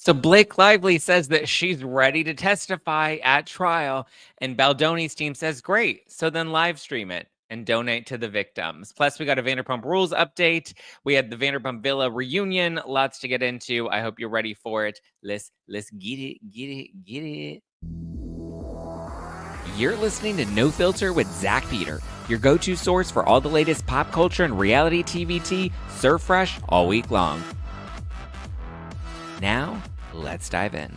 So Blake Lively says that she's ready to testify at trial, and Baldoni's team says, great, so then live stream it and donate to the victims. Plus, we got a Vanderpump Rules update. We had the Vanderpump Villa reunion. Lots to get into. I hope you're ready for it. Let's get it. You're listening to No Filter with Zack Peter, your go-to source for all the latest pop culture and reality TV tea, served fresh all week long. Now, let's dive in.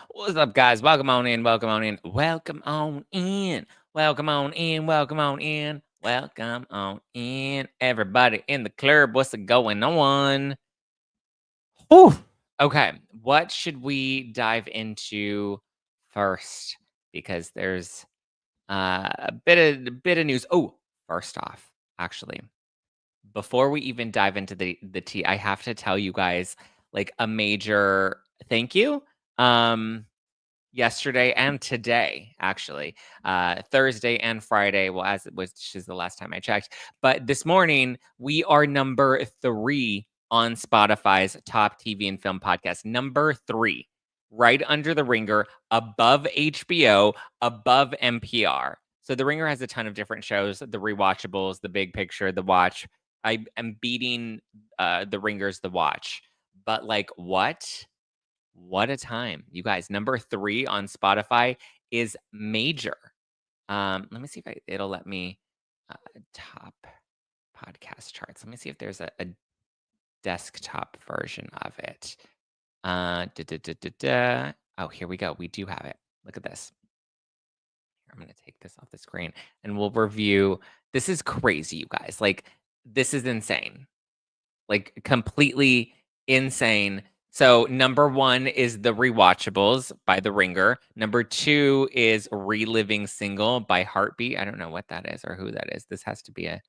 What's up, guys? Welcome on in. Welcome on in. Welcome on in. Welcome on in. Welcome on in. Welcome on in. Everybody in the club, what's going on? Whew. Okay, what should we dive into first? Because there's a bit of news. Oh, first off, actually, before we even dive into the tea, I have to tell you guys like a major thank you. Yesterday and today, actually, Thursday and Friday. Well, as it was, which is the last time I checked, but this morning we are number 3 on Spotify's top TV and film podcast. Number 3, right under The Ringer, above HBO, above NPR. So The Ringer has a ton of different shows: The Rewatchables, The Big Picture, The Watch. I am beating The Ringer's The Watch, but like what? What a time, you guys. Number 3 on Spotify is major. Let me see if it'll let me top podcast charts. Let me see if there's a desktop version of it. Oh, here we go. We do have it. Look at this. I'm going to take this off the screen and we'll review. This is crazy, you guys. Like, this is insane. Like, completely insane. So number 1 is The Rewatchables by The Ringer. Number 2 is Reliving Single by Heartbeat. I don't know what that is or who that is. This has to be a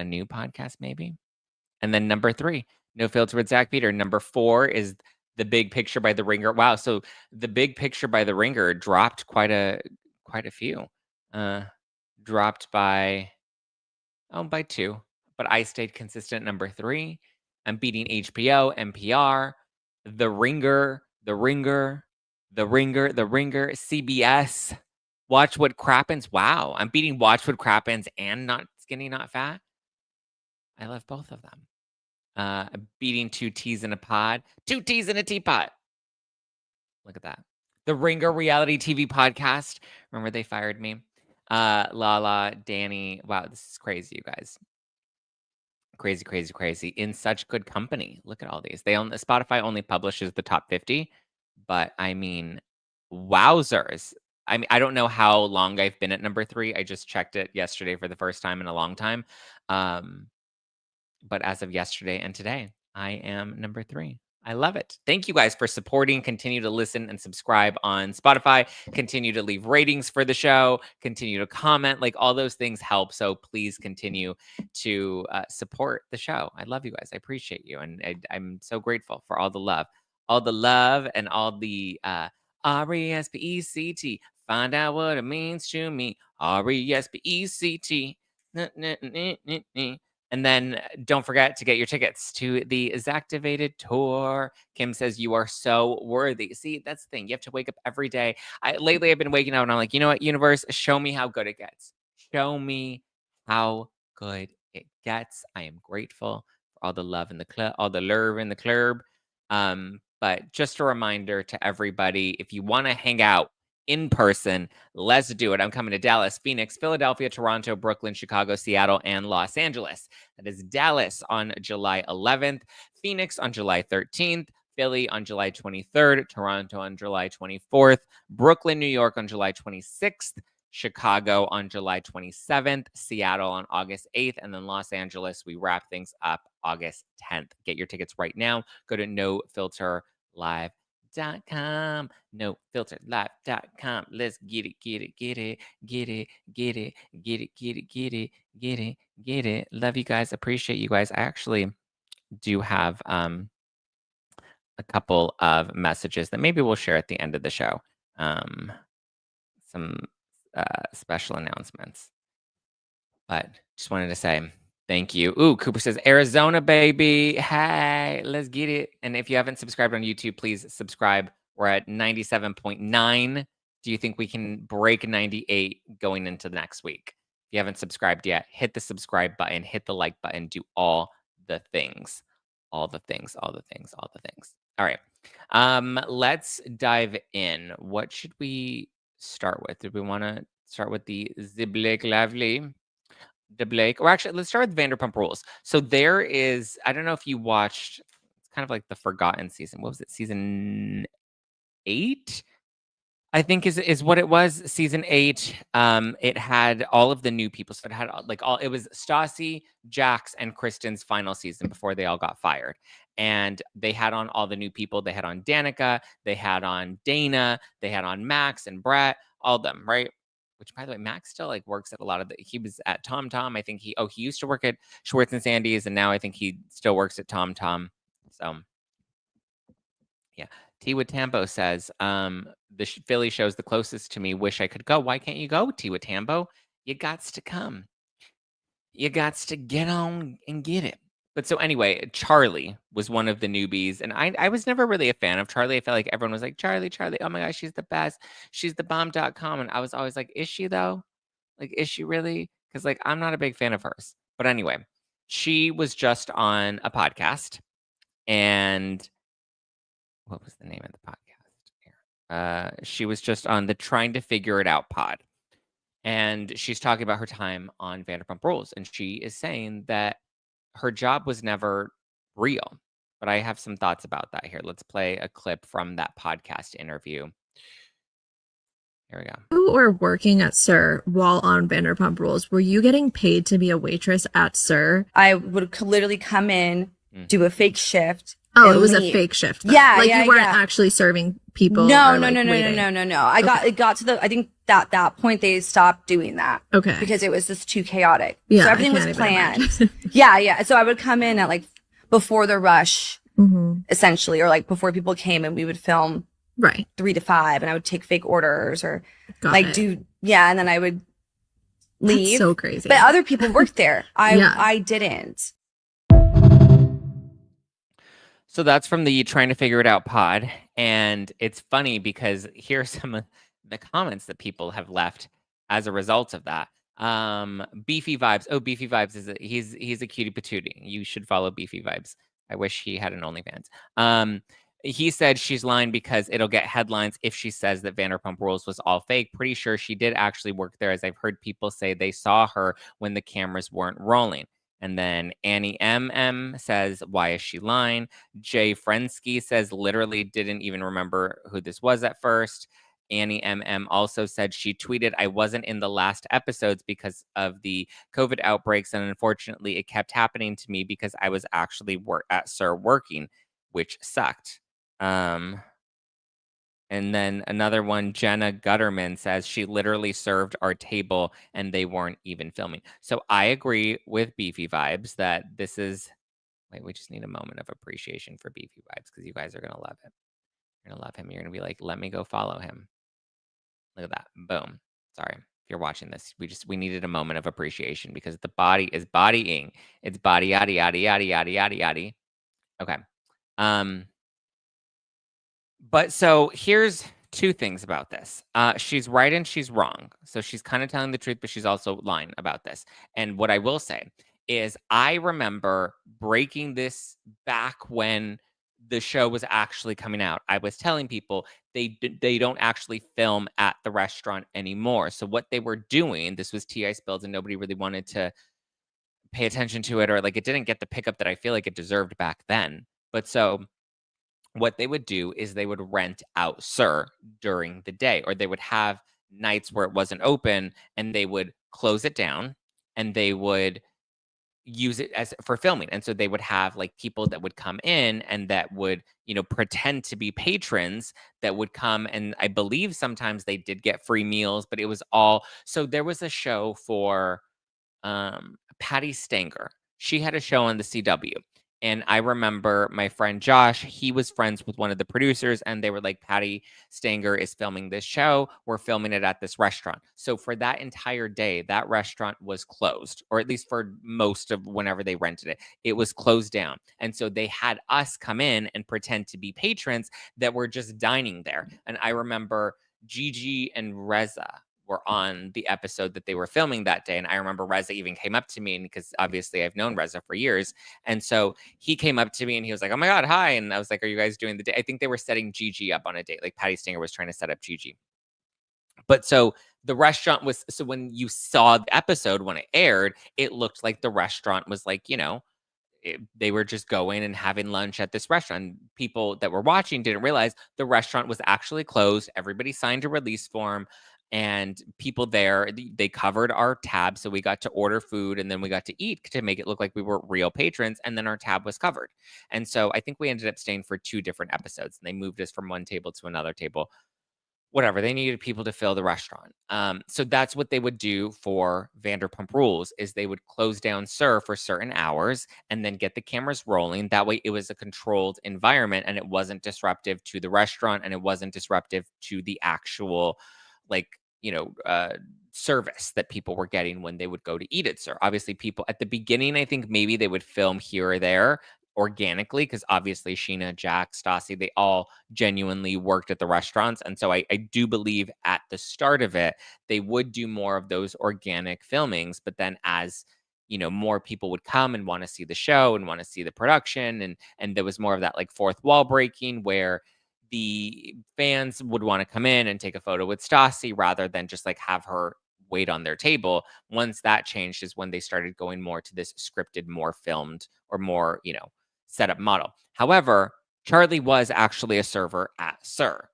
new podcast, maybe. And then number 3, No Filter with Zack Peter. Number 4 is The Big Picture by The Ringer. Wow, so The Big Picture by The Ringer dropped quite a few. Dropped by 2. But I stayed consistent. Number 3. I'm beating HBO, NPR, The Ringer, CBS, Watch What Crappens. Wow, I'm beating Watch What Crappens and Not Skinny, Not Fat. I love both of them. Beating 2 T's in a Pod, 2 T's in a teapot. Look at that. The Ringer reality TV podcast. Remember they fired me? Lala, Danny. Wow, this is crazy, you guys. Crazy. In such good company. Look at all these. Spotify only publishes the top 50, but I mean, wowzers. I mean, I don't know how long I've been at number 3. I just checked it yesterday for the first time in a long time. But as of yesterday and today, I am number 3. I love it. Thank you guys for supporting. Continue to listen and subscribe on Spotify. Continue to leave ratings for the show. Continue to comment. Like, all those things help. So please continue to support the show. I love you guys. I appreciate you. And I'm so grateful for all the love. All the love and all the RESPECT. Find out what it means to me. RESPECT. And then don't forget to get your tickets to the Zactivated tour. Kim says you are so worthy. See, that's the thing. You have to wake up every day. Lately I've been waking up and I'm like, you know what, universe, show me how good it gets. Show me how good it gets. I am grateful for all the love in the club, all the love in the club. But just a reminder to everybody, if you want to hang out in person, let's do it. I'm coming to Dallas, Phoenix, Philadelphia, Toronto, Brooklyn, Chicago, Seattle, and Los Angeles. That is Dallas on July 11th, Phoenix on July 13th, Philly on July 23rd, Toronto on July 24th, Brooklyn, New York on July 26th, Chicago on July 27th, Seattle on August 8th, and then Los Angeles, we wrap things up August 10th. Get your tickets right now. Go to nofilterlive.com, nofilterlive.com. Let's get it. Love you guys. Appreciate you guys. I actually do have a couple of messages that maybe we'll share at the end of the show. Some special announcements. But just wanted to say Thank you. Ooh, Cooper says, Arizona, baby. Hey, let's get it. And if you haven't subscribed on YouTube, please subscribe. We're at 97.9. Do you think we can break 98 going into the next week? If you haven't subscribed yet, hit the subscribe button, hit the like button, do all the things. All the things, all the things, all the things. All right. Let's dive in. What should we start with? Did we want to start with the Blake Lively? The Blake, or actually, let's start with Vanderpump Rules. So there is, I don't know if you watched, it's kind of like the forgotten season. What was it? Season 8? I think is what it was. Season 8. It had all of the new people. So it had like it was Stassi, Jax, and Kristen's final season before they all got fired. And they had on all the new people. They had on Danica, they had on Dana, they had on Max and Brett, all of them, right? Which, by the way, Max still like works at a lot of he was at Tom Tom. I think he used to work at Schwartz and Sandy's, and now I think he still works at Tom Tom. So yeah. Tiwa Tambo says, the Philly show's the closest to me. Wish I could go. Why can't you go, Tiwa Tambo? You gots to come. You gots to get on and get it. But so anyway, Charlie was one of the newbies, and I was never really a fan of Charlie. I felt like everyone was like, Charlie, oh my gosh, she's the best. She's the bomb.com. And I was always like, is she though? Like, is she really? Because like I'm not a big fan of hers. But anyway, she was just on a podcast, and what was the name of the podcast here? She was just on the Trying to Figure It Out pod. And she's talking about her time on Vanderpump Rules. And she is saying that her job was never real. But I have some thoughts about that here. Let's play a clip from that podcast interview. Here we go. You were working at Sir while on Vanderpump Rules. Were you getting paid to be a waitress at Sir? I would literally come in, do a fake shift. Oh, it was a fake shift. Though. Yeah, like you weren't actually serving people. No. It got to the. I think that point they stopped doing that. Okay. Because it was just too chaotic. Yeah, so everything was planned. yeah. So I would come in at like before the rush, essentially, or like before people came, and we would film 3 to 5, and I would take fake orders or and then I would leave. That's so crazy. But other people worked there. I didn't. So that's from the Trying to Figure It Out pod. And it's funny because here's some of the comments that people have left as a result of that. Beefy Vibes. Oh, Beefy Vibes he's a cutie patootie. You should follow Beefy Vibes. I wish he had an OnlyFans. He said she's lying because it'll get headlines if she says that Vanderpump Rules was all fake. Pretty sure she did actually work there, as I've heard people say they saw her when the cameras weren't rolling. And then Annie MM says, why is she lying? Jay Frensky says, literally didn't even remember who this was at first. Annie MM also said she tweeted, I wasn't in the last episodes because of the COVID outbreaks. And unfortunately, it kept happening to me because I was actually at Sir working, which sucked. And then another one, Jenna Gutterman says she literally served our table and they weren't even filming. So I agree with Beefy Vibes that this is, we just need a moment of appreciation for Beefy Vibes because you guys are going to love it. You're going to love him. You're going to be like, let me go follow him. Look at that. Boom. Sorry. If you're watching this, we needed a moment of appreciation because the body is bodying. It's body, yada, yada, yada, yada, yada, yada. Okay. But so here's two things about this. She's right and she's wrong. So she's kind of telling the truth, but she's also lying about this. And what I will say is I remember breaking this back when the show was actually coming out. I was telling people they don't actually film at the restaurant anymore. So what they were doing, this was T.I. spills and nobody really wanted to pay attention to it, or like it didn't get the pickup that I feel like it deserved back then. But so what they would do is they would rent out Sir during the day, or they would have nights where it wasn't open and they would close it down and they would use it as for filming. And so they would have like people that would come in and that would, pretend to be patrons that would come. And I believe sometimes they did get free meals, but it was all, so there was a show for Patty Stanger. She had a show on the CW. And I remember my friend Josh, he was friends with one of the producers, and they were like, Patty Stanger is filming this show. We're filming it at this restaurant. So for that entire day, that restaurant was closed, or at least for most of whenever they rented it, it was closed down. And so they had us come in and pretend to be patrons that were just dining there. And I remember Gigi and Reza were on the episode that they were filming that day. And I remember Reza even came up to me, and because obviously I've known Reza for years. And so he came up to me and he was like, oh my God, hi. And I was like, are you guys doing the date? I think they were setting Gigi up on a date. Like Patty Stanger was trying to set up Gigi. But so the restaurant was, so when you saw the episode, when it aired, it looked like the restaurant was like, they were just going and having lunch at this restaurant. People that were watching didn't realize the restaurant was actually closed. Everybody signed a release form, and people there, they covered our tab. So we got to order food, and then we got to eat to make it look like we were real patrons. And then our tab was covered. And so I think we ended up staying for 2 different episodes, and they moved us from one table to another table. Whatever, they needed people to fill the restaurant. So that's what they would do for Vanderpump Rules, is they would close down SUR for certain hours and then get the cameras rolling. That way it was a controlled environment, and it wasn't disruptive to the restaurant, and it wasn't disruptive to the actual, like, service that people were getting when they would go to eat at SUR. Obviously, people at the beginning, I think maybe they would film here or there organically, because obviously Sheena, Jack, Stassi, they all genuinely worked at the restaurants. And so I do believe at the start of it, they would do more of those organic filmings. But then as more people would come and want to see the show and want to see the production, and there was more of that like fourth wall breaking, where the fans would want to come in and take a photo with Stassi rather than just like have her wait on their table. Once that changed is when they started going more to this scripted, more filmed, or more, setup model. However, Charlie was actually a server at SUR.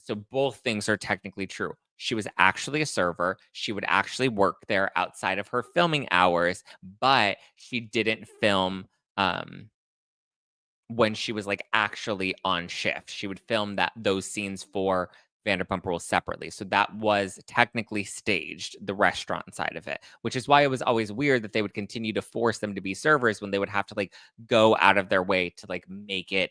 So both things are technically true. She was actually a server. She would actually work there outside of her filming hours, but she didn't film when she was like actually on shift. She would film those scenes for Vanderpump Rules separately. So that was technically staged, the restaurant side of it, which is why it was always weird that they would continue to force them to be servers when they would have to like go out of their way to like make it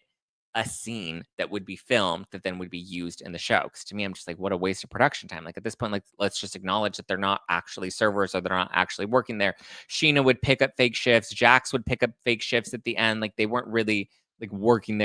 a scene that would be filmed that then would be used in the show. Because to me, I'm just like, what a waste of production time. Like at this point, like let's just acknowledge that they're not actually servers, or they're not actually working there. Sheena would pick up fake shifts. Jax would pick up fake shifts at the end. Like they weren't really like working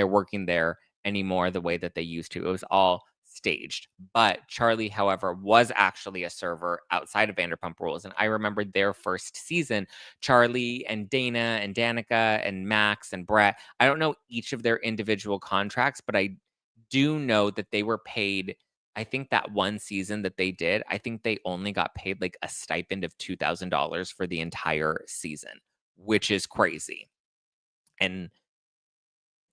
there anymore the way that they used to. It was all staged. But Charlie, however, was actually a server outside of Vanderpump Rules. And I remember their first season, Charlie and Dana and Danica and Max and Brett. I don't know each of their individual contracts, but I do know that they were paid. I think that one season that they did, I think they only got paid like a stipend of $2,000 for the entire season, which is crazy. And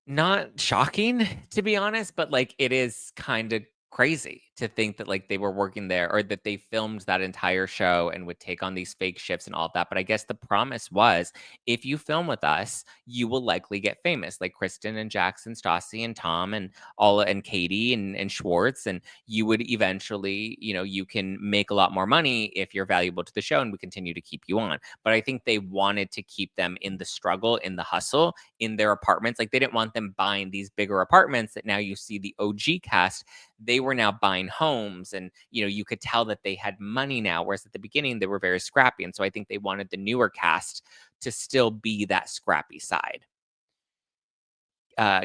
not shocking, to be honest, but like it is kind of crazy to think that like they were working there, or that they filmed that entire show and would take on these fake shifts and all of that. But I guess the promise was, if you film with us, you will likely get famous, like Kristen and Jackson, Stassi and Tom and all, and Katie and Schwartz, and you would eventually, you can make a lot more money if you're valuable to the show, and we continue to keep you on. But I think they wanted to keep them in the struggle, in the hustle, in their apartments. Like they didn't want them buying these bigger apartments that now you see the OG cast. They were now buying homes, and you could tell that they had money now, whereas at the beginning they were very scrappy. And so I think they wanted the newer cast to still be that scrappy side.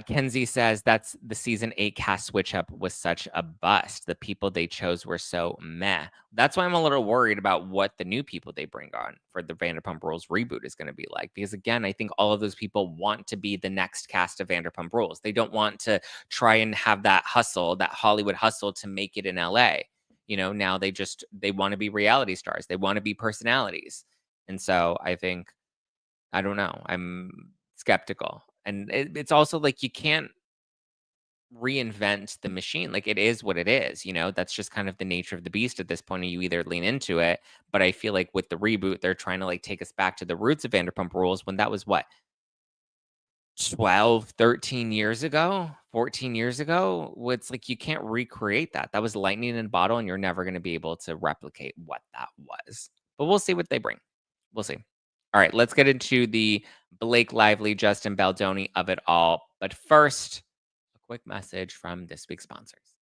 Kenzie says that's the season 8 cast switch up was such a bust. The people they chose were so meh. That's why I'm a little worried about what the new people they bring on for the Vanderpump Rules reboot is going to be like. Because again, I think all of those people want to be the next cast of Vanderpump Rules. They don't want to try and have that hustle, that Hollywood hustle to make it in LA. Now they want to be reality stars. They want to be personalities. And so I think, I don't know, I'm skeptical. And it's also like you can't reinvent the machine. Like it is what it is, that's just kind of the nature of the beast at this point. And you either lean into it, but I feel like with the reboot, they're trying to like take us back to the roots of Vanderpump Rules, when that was what, 12, 13 years ago, 14 years ago. It's like you can't recreate that. That was lightning in a bottle, and you're never going to be able to replicate what that was. But we'll see what they bring. We'll see. All right, let's get into the Blake Lively, Justin Baldoni of it all. But first, a quick message from this week's sponsors.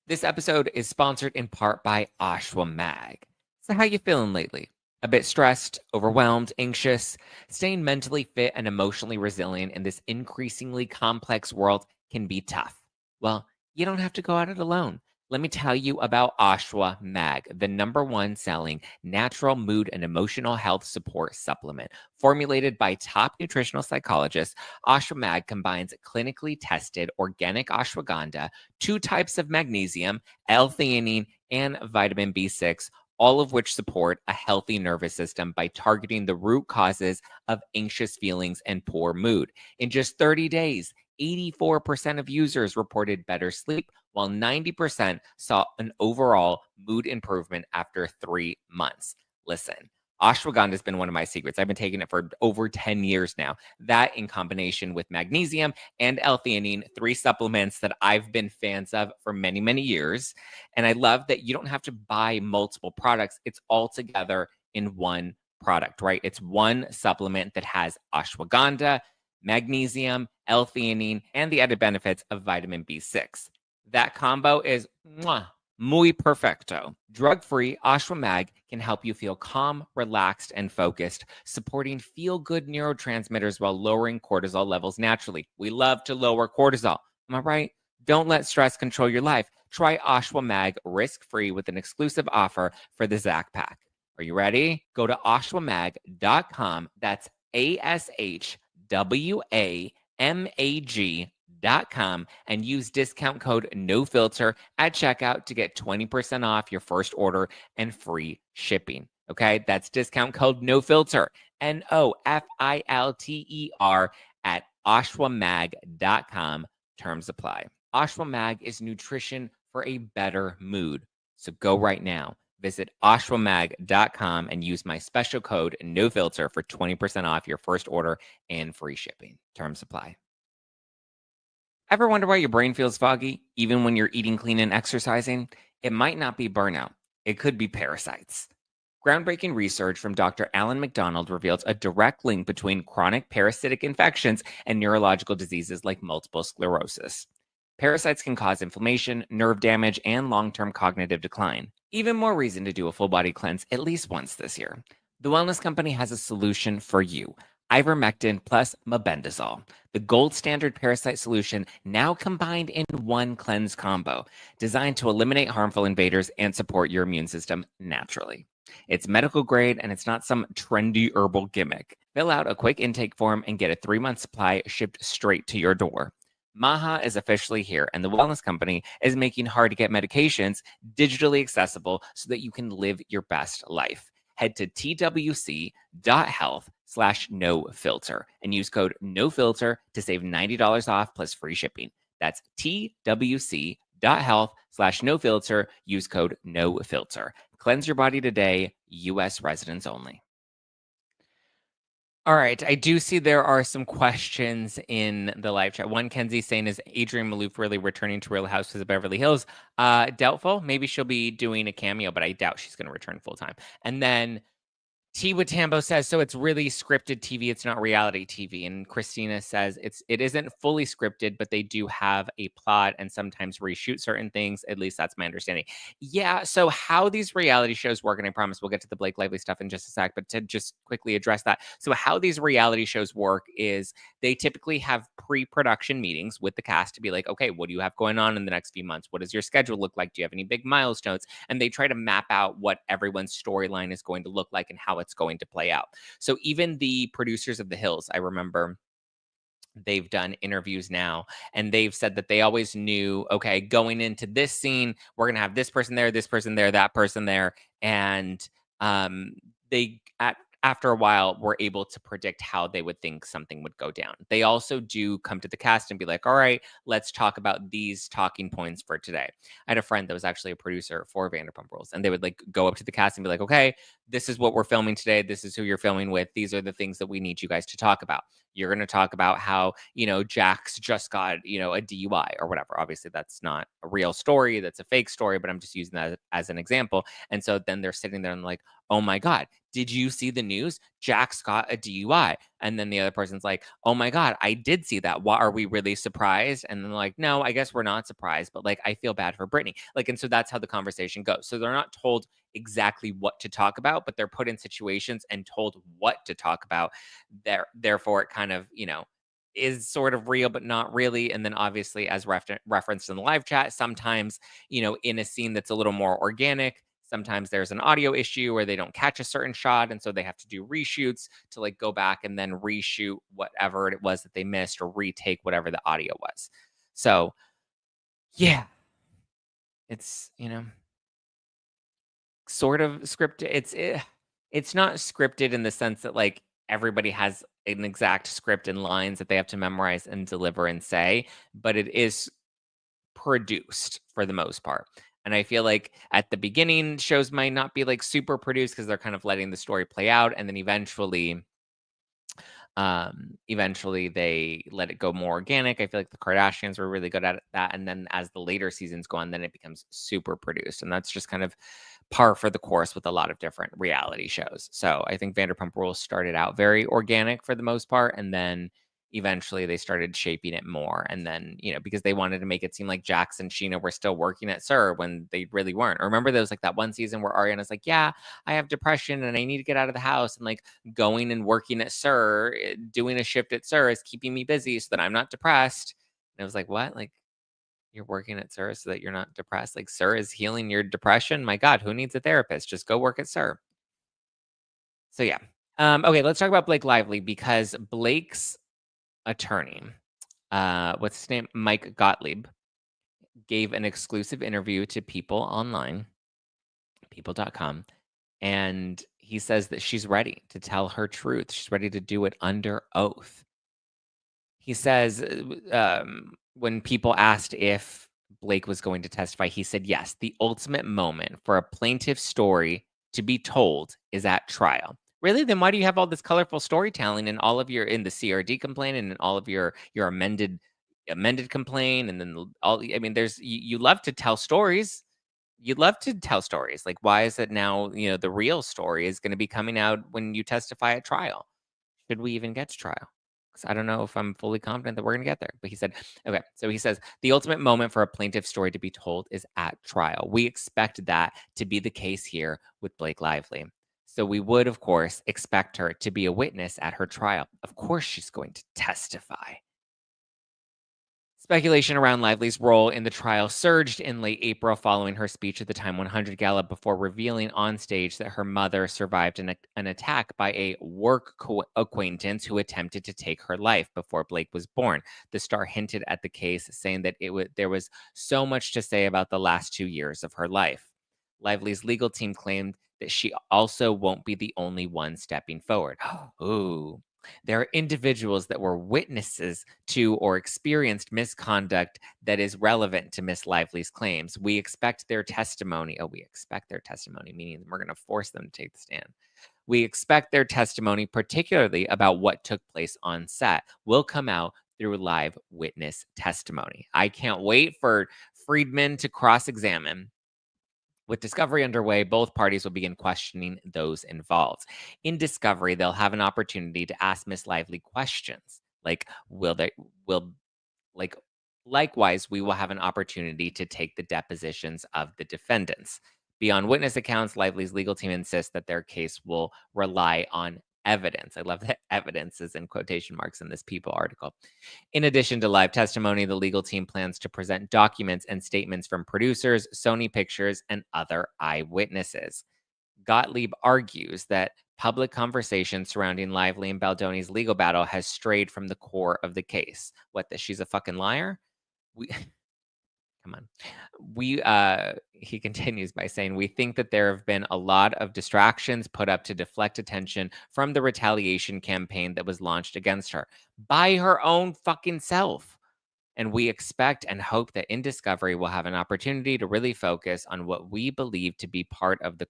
This episode is sponsored in part by Ashwa Mag. So how you feeling lately? A bit stressed, overwhelmed, anxious? Staying mentally fit and emotionally resilient in this increasingly complex world can be tough. Well, you don't have to go at it alone. Let me tell you about Ashwa Mag, the #1 selling natural mood and emotional health support supplement. Formulated by top nutritional psychologists, Ashwa Mag combines clinically tested organic ashwagandha, 2 types of magnesium, L-theanine, and vitamin B6, all of which support a healthy nervous system by targeting the root causes of anxious feelings and poor mood. In just 30 days, 84% of users reported better sleep, while 90% saw an overall mood improvement after 3 months. Listen, ashwagandha has been one of my secrets. I've been taking it for over 10 years now. That, in combination with magnesium and L-theanine, 3 supplements that I've been fans of for many, many years. And I love that you don't have to buy multiple products. It's all together in one product, right? It's one supplement that has ashwagandha, magnesium, L-theanine, and the added benefits of vitamin B6. That combo is muy perfecto. Drug-free, Ashwa Mag can help you feel calm, relaxed, and focused, supporting feel-good neurotransmitters while lowering cortisol levels naturally. We love to lower cortisol. Am I right? Don't let stress control your life. Try Ashwa Mag risk-free with an exclusive offer for the Zack Pack. Are you ready? Go to ashwamag.com. That's ASHWAMAG.com and use discount code NOFILTER at checkout to get 20% off your first order and free shipping. Okay, that's discount code NOFILTER, NOFILTER at ashwamag.com. Terms apply. Ashwa Mag is nutrition for a better mood. So go right now. Visit ashwamag.com and use my special code NOFILTER for 20% off your first order and free shipping. Terms apply. Ever wonder why your brain feels foggy, even when you're eating clean and exercising? It might not be burnout. It could be parasites. Groundbreaking research from Dr. Alan McDonald reveals a direct link between chronic parasitic infections and neurological diseases like multiple sclerosis. Parasites can cause inflammation, nerve damage, and long-term cognitive decline. Even more reason to do a full-body cleanse at least once this year. The Wellness Company has a solution for you. Ivermectin plus mebendazole, the gold standard parasite solution now combined in one cleanse combo, designed to eliminate harmful invaders and support your immune system naturally. It's medical grade and it's not some trendy herbal gimmick. Fill out a quick intake form and get a 3-month supply shipped straight to your door. MAHA is officially here, and the Wellness Company is making hard-to-get medications digitally accessible so that you can live your best life. Head to twc.health/nofilter and use code NOFILTER to save $90 off plus free shipping. That's twc.health/nofilter. Use code NOFILTER. Cleanse your body today, U.S. residents only. All right, I do see there are some questions in the live chat. One, Kenzie saying, is Adrienne Maloof really returning to Real Housewives of Beverly Hills? Doubtful. Maybe she'll be doing a cameo, but I doubt she's going to return full time. And then T. Watambo says, so it's really scripted TV. It's not reality TV. And Christina says it isn't fully scripted, but they do have a plot and sometimes reshoot certain things. At least that's my understanding. Yeah. So how these reality shows work, and I promise we'll get to the Blake Lively stuff in just a sec, but to just quickly address that. So how these reality shows work is they typically have pre-production meetings with the cast to be like, okay, what do you have going on in the next few months? What does your schedule look like? Do you have any big milestones? And they try to map out what everyone's storyline is going to look like and how it's going to play out. So even the producers of The Hills, I remember they've done interviews now and they've said that they always knew, okay, going into this scene, we're going to have this person there, that person there. And they, after a while, were able to predict how they would think something would go down. They also do come to the cast and be like, all right, let's talk about these talking points for today. I had a friend that was actually a producer for Vanderpump Rules, and they would like go up to the cast and be like, okay, this is what we're filming today. This is who you're filming with. These are the things that we need you guys to talk about. You're going to talk about how, Jax just got, a DUI or whatever. Obviously, that's not a real story. That's a fake story, but I'm just using that as an example. And so then they're sitting there and like, oh my God, did you see the news? Jack's got a DUI. And then the other person's like, oh my God, I did see that. Why are we really surprised? And then like, no, I guess we're not surprised, but like, I feel bad for Brittany. Like, and so that's how the conversation goes. So they're not told exactly what to talk about, but they're put in situations and told what to talk about. Therefore, it kind of, is sort of real, but not really. And then obviously, as referenced in the live chat, sometimes, in a scene that's a little more organic, sometimes there's an audio issue where they don't catch a certain shot. And so they have to do reshoots to like go back and then reshoot whatever it was that they missed or retake whatever the audio was. So, yeah, it's, sort of scripted. It's not scripted in the sense that like everybody has an exact script and lines that they have to memorize and deliver and say, but it is produced for the most part. And I feel like at the beginning, shows might not be like super produced because they're kind of letting the story play out, and then eventually they let it go more organic. I feel like the Kardashians were really good at that, and then as the later seasons go on, then it becomes super produced, and that's just kind of par for the course with a lot of different reality shows. So I think Vanderpump Rules started out very organic for the most part, and then eventually they started shaping it more. And then, because they wanted to make it seem like Jax and Sheena were still working at SUR when they really weren't. Or remember there was like that one season where Ariana's like, yeah, I have depression and I need to get out of the house. And like going and working at SUR, doing a shift at SUR is keeping me busy so that I'm not depressed. And I was like, what? Like, you're working at SUR so that you're not depressed? Like, SUR is healing your depression? My God, who needs a therapist? Just go work at SUR. So yeah. Okay, let's talk about Blake Lively, because Blake's attorney, what's his name? Mike Gottlieb, gave an exclusive interview to People Online, people.com, and he says that she's ready to tell her truth. She's ready to do it under oath. He says, when people asked if Blake was going to testify, he said, yes, the ultimate moment for a plaintiff's story to be told is at trial. Really? Then why do you have all this colorful storytelling in all of your, in the CRD complaint and in all of your amended complaint? And then there's, you love to tell stories. You'd love to tell stories. Like, why is it now, the real story is going to be coming out when you testify at trial? Should we even get to trial? I don't know if I'm fully confident that we're going to get there. But he said, okay, so he says, the ultimate moment for a plaintiff's story to be told is at trial. We expect that to be the case here with Blake Lively. So we would, of course, expect her to be a witness at her trial. Of course, she's going to testify. Speculation around Lively's role in the trial surged in late April following her speech at the Time 100 Gala, before revealing on stage that her mother survived an attack by a work acquaintance who attempted to take her life before Blake was born. The star hinted at the case, saying that there was so much to say about the last 2 years of her life. Lively's legal team claimed that she also won't be the only one stepping forward. Ooh. There are individuals that were witnesses to or experienced misconduct that is relevant to Miss Lively's claims. We expect their testimony. We expect their testimony, meaning we're going to force them to take the stand. We expect their testimony, particularly about what took place on set, will come out through live witness testimony. I can't wait for Freedman to cross-examine. With discovery underway, both parties will begin questioning those involved. In discovery, they'll have an opportunity to ask Miss Lively questions, like likewise, we will have an opportunity to take the depositions of the defendants. Beyond witness accounts, Lively's legal team insists that their case will rely on evidence. I love that evidence is in quotation marks in this People article. In addition to live testimony, the legal team plans to present documents and statements from producers, Sony Pictures, and other eyewitnesses. Gottlieb argues that public conversation surrounding Lively and Baldoni's legal battle has strayed from the core of the case. What, that she's a fucking liar? Come on. He continues by saying, we think that there have been a lot of distractions put up to deflect attention from the retaliation campaign that was launched against her by her own fucking self. And we expect and hope that in discovery, we'll have an opportunity to really focus on what we believe to be part of the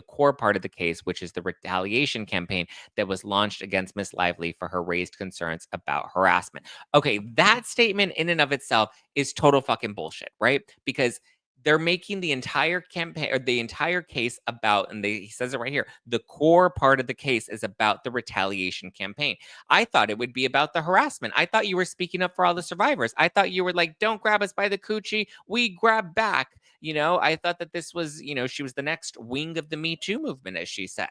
core part of the case, which is the retaliation campaign that was launched against Miss Lively for her raised concerns about harassment. Okay, that statement in and of itself is total fucking bullshit, right? Because they're making the entire campaign or the entire case about, and he says it right here, the core part of the case is about the retaliation campaign. I thought it would be about the harassment. I thought you were speaking up for all the survivors. I thought you were like, don't grab us by the coochie, we grab back. You know, I thought that this was, you know, she was the next wing of the Me Too movement, as she said.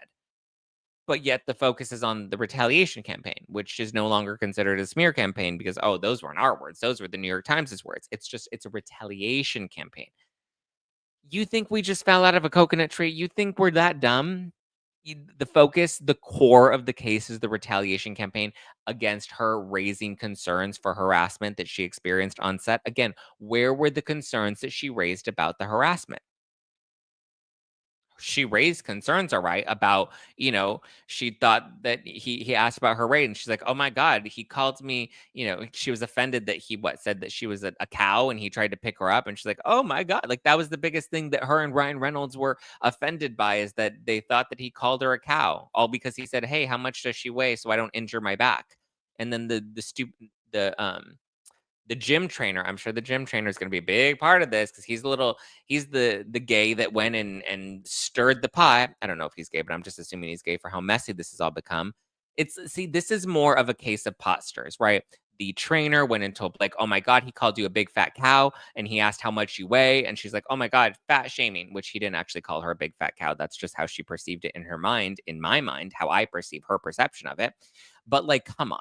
But yet the focus is on the retaliation campaign, which is no longer considered a smear campaign because, oh, those weren't our words. Those were the New York Times' words. It's a retaliation campaign. You think we just fell out of a coconut tree? You think we're that dumb? The focus, the core of the case is the retaliation campaign against her, raising concerns for harassment that she experienced on set. Again, where were the concerns that she raised about the harassment? She raised concerns, all right, about, you know, she thought that he asked about her weight, and she's like, oh my God, he called me, you know, she was offended that he said that she was a cow, and he tried to pick her up, and she's like, oh my God, like that was the biggest thing that her and Ryan Reynolds were offended by, is that they thought that he called her a cow, all because he said, hey, how much does she weigh so I don't injure my back? And then the gym trainer, I'm sure the gym trainer is going to be a big part of this, because he's the gay that went and stirred the pot. I don't know if he's gay, but I'm just assuming he's gay for how messy this has all become. See, this is more of a case of pot stirs, right? The trainer went and told Blake, oh my God, he called you a big fat cow, and he asked how much you weigh, and she's like, oh my God, fat shaming, which he didn't actually call her a big fat cow. That's just how she perceived it in her mind, in my mind, how I perceive her perception of it. But like, come on.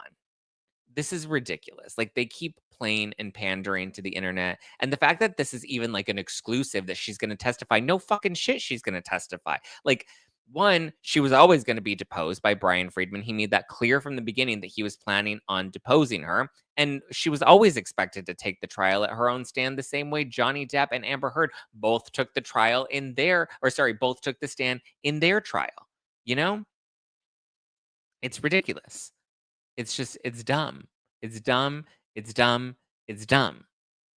This is ridiculous. Like, they keep playing and pandering to the internet. And the fact that this is even like an exclusive that she's going to testify, no fucking shit, she's going to testify. Like, one, she was always going to be deposed by Brian Freedman. He made that clear from the beginning that he was planning on deposing her. And she was always expected to take the trial at her own stand, the same way Johnny Depp and Amber Heard both took the trial in their, or sorry, both took the stand in their trial. You know, it's ridiculous. It's just, it's dumb. It's dumb. It's dumb. It's dumb.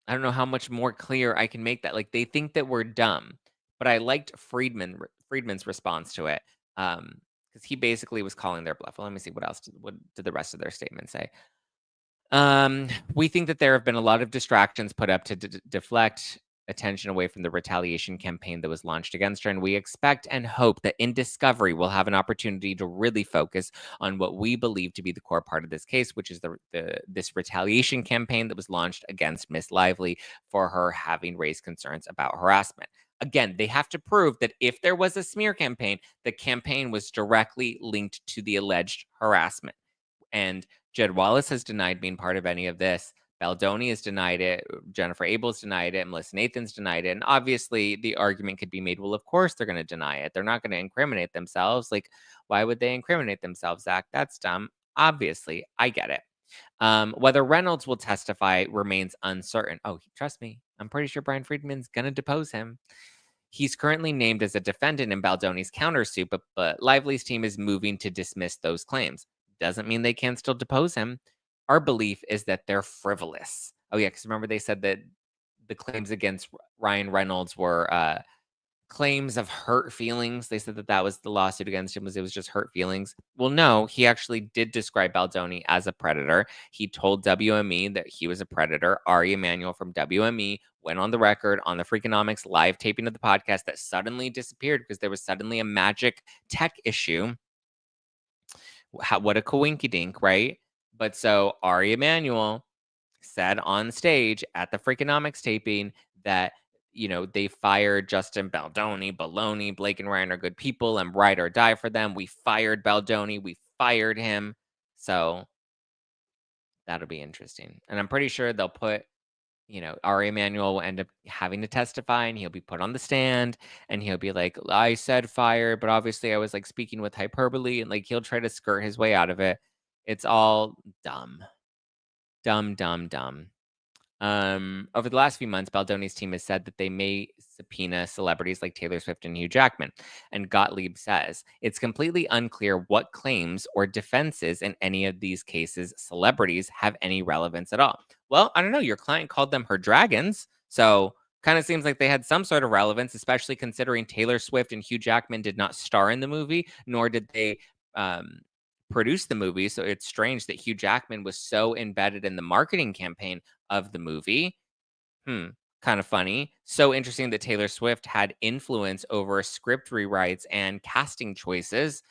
I don't know how much more clear I can make that. Like, they think that we're dumb, but I liked Freedman's response to it, because he basically was calling their bluff. Well, let me see what did the rest of their statement say. We think that there have been a lot of distractions put up to deflect attention away from the retaliation campaign that was launched against her, and we expect and hope that in Discovery we'll have an opportunity to really focus on what we believe to be the core part of this case, which is this retaliation campaign that was launched against Miss Lively for her having raised concerns about harassment. Again, they have to prove that if there was a smear campaign, the campaign was directly linked to the alleged harassment. And Jed Wallace has denied being part of any of this. Baldoni has denied it. Jennifer Abel's denied it. Melissa Nathan's denied it. And obviously, the argument could be made, well, of course they're going to deny it. They're not going to incriminate themselves. Like, why would they incriminate themselves, Zach? That's dumb. Obviously, I get it. Whether Reynolds will testify remains uncertain. Oh, trust me. I'm pretty sure Brian Freedman's going to depose him. He's currently named as a defendant in Baldoni's countersuit, but Lively's team is moving to dismiss those claims. Doesn't mean they can't still depose him. Our belief is that they're frivolous. Oh, yeah, because remember they said that the claims against Ryan Reynolds were claims of hurt feelings. They said that was the lawsuit against him, it was just hurt feelings. Well, no, he actually did describe Baldoni as a predator. He told WME that he was a predator. Ari Emanuel from WME went on the record on the Freakonomics live taping of the podcast that suddenly disappeared because there was suddenly a magic tech issue. What a coinkydink, right? But so Ari Emanuel said on stage at the Freakonomics taping that, you know, they fired Justin Baldoni, Baloney, Blake and Ryan are good people and ride or die for them. We fired Baldoni. We fired him. So that'll be interesting. And I'm pretty sure they'll put, you know, Ari Emanuel will end up having to testify and he'll be put on the stand and he'll be like, I said fire, but obviously I was like speaking with hyperbole, and like he'll try to skirt his way out of it. It's all dumb. Dumb, dumb, dumb. Over the last few months, Baldoni's team has said that they may subpoena celebrities like Taylor Swift and Hugh Jackman. And Gottlieb says it's completely unclear what claims or defenses in any of these cases celebrities have any relevance at all. Well, I don't know. Your client called them her dragons. So kind of seems like they had some sort of relevance, especially considering Taylor Swift and Hugh Jackman did not star in the movie, nor did they produce the movie. So it's strange that Hugh Jackman was so embedded in the marketing campaign of the movie. Kind of funny. So interesting that Taylor Swift had influence over script rewrites and casting choices.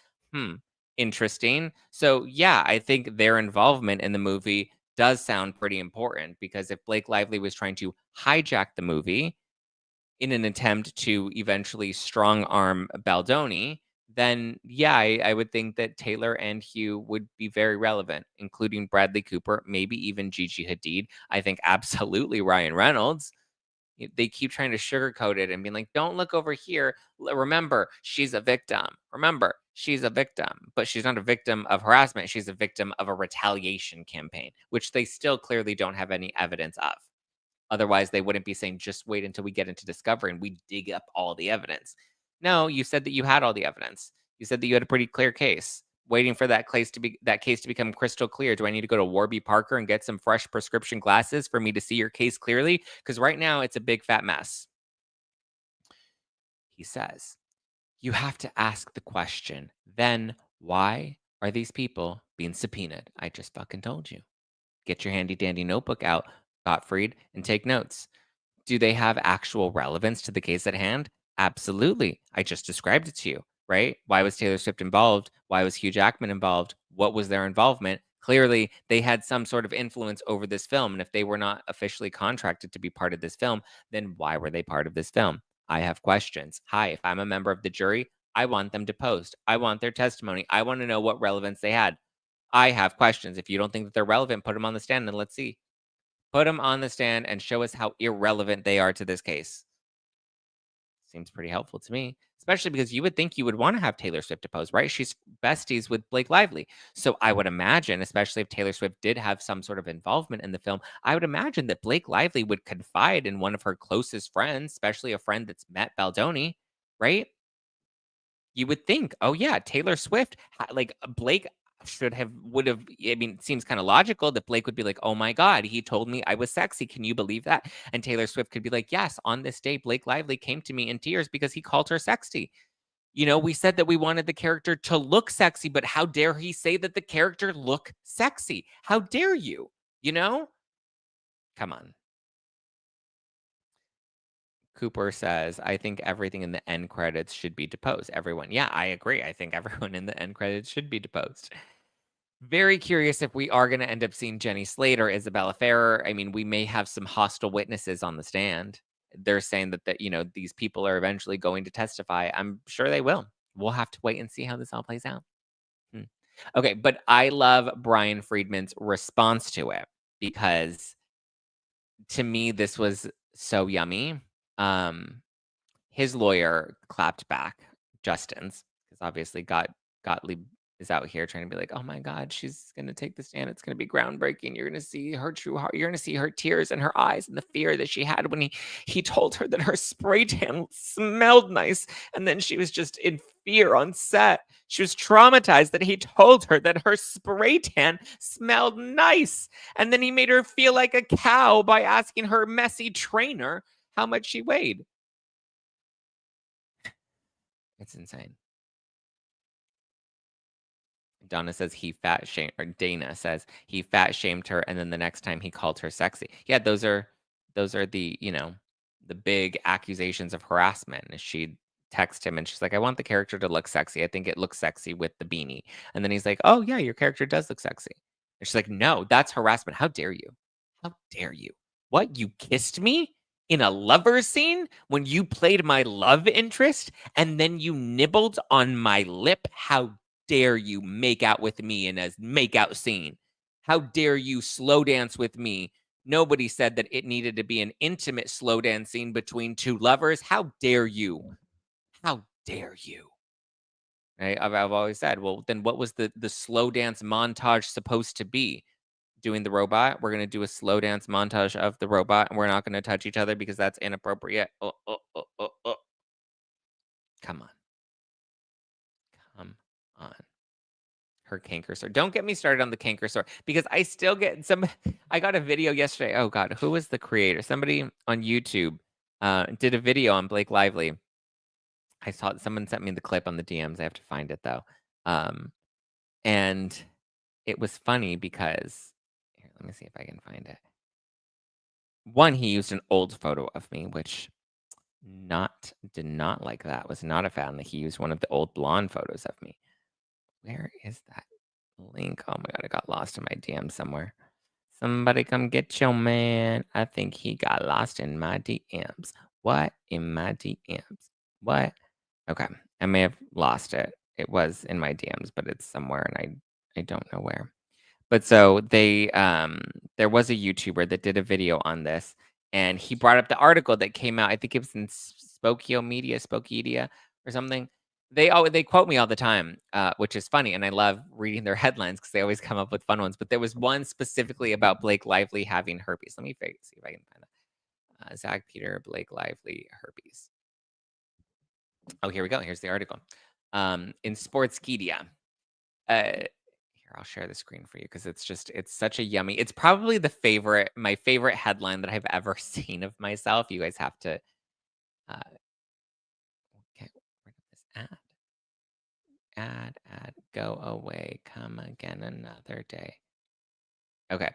Interesting. So, yeah, I think their involvement in the movie does sound pretty important because if Blake Lively was trying to hijack the movie in an attempt to eventually strong arm Baldoni, then yeah, I would think that Taylor and Hugh would be very relevant, including Bradley Cooper, maybe even Gigi Hadid. I think absolutely Ryan Reynolds. They keep trying to sugarcoat it and being like, don't look over here. Remember, she's a victim. Remember, she's a victim, but she's not a victim of harassment. She's a victim of a retaliation campaign, which they still clearly don't have any evidence of. Otherwise, they wouldn't be saying, just wait until we get into discovery and we dig up all the evidence. No, you said that you had all the evidence. You said that you had a pretty clear case. Waiting for that case to become crystal clear. Do I need to go to Warby Parker and get some fresh prescription glasses for me to see your case clearly? Because right now it's a big fat mess. He says, you have to ask the question, then why are these people being subpoenaed? I just fucking told you. Get your handy dandy notebook out, Gottfried, and take notes. Do they have actual relevance to the case at hand? Absolutely. I just described it to you, right? Why was Taylor Swift involved? Why was Hugh Jackman involved? What was their involvement? Clearly, they had some sort of influence over this film. And if they were not officially contracted to be part of this film, then why were they part of this film? I have questions. Hi, if I'm a member of the jury, I want them to post. I want their testimony. I want to know what relevance they had. I have questions. If you don't think that they're relevant, put them on the stand and let's see. Put them on the stand and show us how irrelevant they are to this case. Seems pretty helpful to me, especially because you would think you would want to have Taylor Swift depose, right? She's besties with Blake Lively. So I would imagine, especially if Taylor Swift did have some sort of involvement in the film, I would imagine that Blake Lively would confide in one of her closest friends, especially a friend that's met Baldoni, right? You would think, oh yeah, Taylor Swift, like Blake would have. I mean, it seems kind of logical that Blake would be like, oh my God, he told me I was sexy. Can you believe that? And Taylor Swift could be like, yes, on this day, Blake Lively came to me in tears because he called her sexy. You know, we said that we wanted the character to look sexy, but how dare he say that the character look sexy? How dare you? You know? Come on. Cooper says, I think everything in the end credits should be deposed. Everyone. Yeah, I agree. I think everyone in the end credits should be deposed. Very curious if we are going to end up seeing Jenny Slate or Isabella Ferrer. I mean, we may have some hostile witnesses on the stand. They're saying that these people are eventually going to testify. I'm sure they will. We'll have to wait and see how this all plays out. Okay, but I love Brian Freedman's response to it because to me, this was so yummy. His lawyer clapped back, Justin's, because obviously Gottlieb is out here trying to be like, oh my God, she's gonna take the stand. It's gonna be groundbreaking. You're gonna see her true heart. You're gonna see her tears in her eyes and the fear that she had when he told her that her spray tan smelled nice. And then she was just in fear on set. She was traumatized that he told her that her spray tan smelled nice. And then he made her feel like a cow by asking her messy trainer how much she weighed. It's insane. Dana says he fat shamed, or Dana says he fat shamed her, and then the next time he called her sexy. Yeah, those are the the big accusations of harassment. And she texts him and she's like, I want the character to look sexy. I think it looks sexy with the beanie. And then he's like, oh yeah, your character does look sexy. And she's like, no, that's harassment. How dare you? How dare you? What? You kissed me in a lover scene when you played my love interest and then you nibbled on my lip? How dare you make out with me in a makeout scene? How dare you slow dance with me? Nobody said that it needed to be an intimate slow dance scene between two lovers. How dare you? How dare you? Right? I've always said, well, then what was the slow dance montage supposed to be? Doing the robot? We're going to do a slow dance montage of the robot and we're not going to touch each other because that's inappropriate. Come on. Come on. Her canker sore. Don't get me started on the canker sore because I still get some. I got a video yesterday. Oh God, who was the creator? Somebody on YouTube did a video on Blake Lively. I saw someone sent me the clip on the DMs. I have to find it though. And it was funny because here, let me see if I can find it. one, he used an old photo of me, which did not like that. Was not a fan that he used one of the old blonde photos of me. Where is that link? Oh my God, it got lost in my DM somewhere. Somebody come get your man. I think he got lost in my DMs. What? In my DMs. What? Okay. I may have lost it. It was in my DMs, but it's somewhere and I don't know where. But so they there was a YouTuber that did a video on this, and he brought up the article that came out. I think it was in Spokedia or something. They quote me all the time, which is funny, and I love reading their headlines because they always come up with fun ones. But there was one specifically about Blake Lively having herpes. Let me see if I can find that. Zack, Peter, Blake Lively, herpes. Oh, here we go. Here's the article. In Sportskeeda. Here, I'll share the screen for you because it's such a yummy. It's probably my favorite headline that I've ever seen of myself. You guys have to get rid of this ad, go away, come again another day. Okay.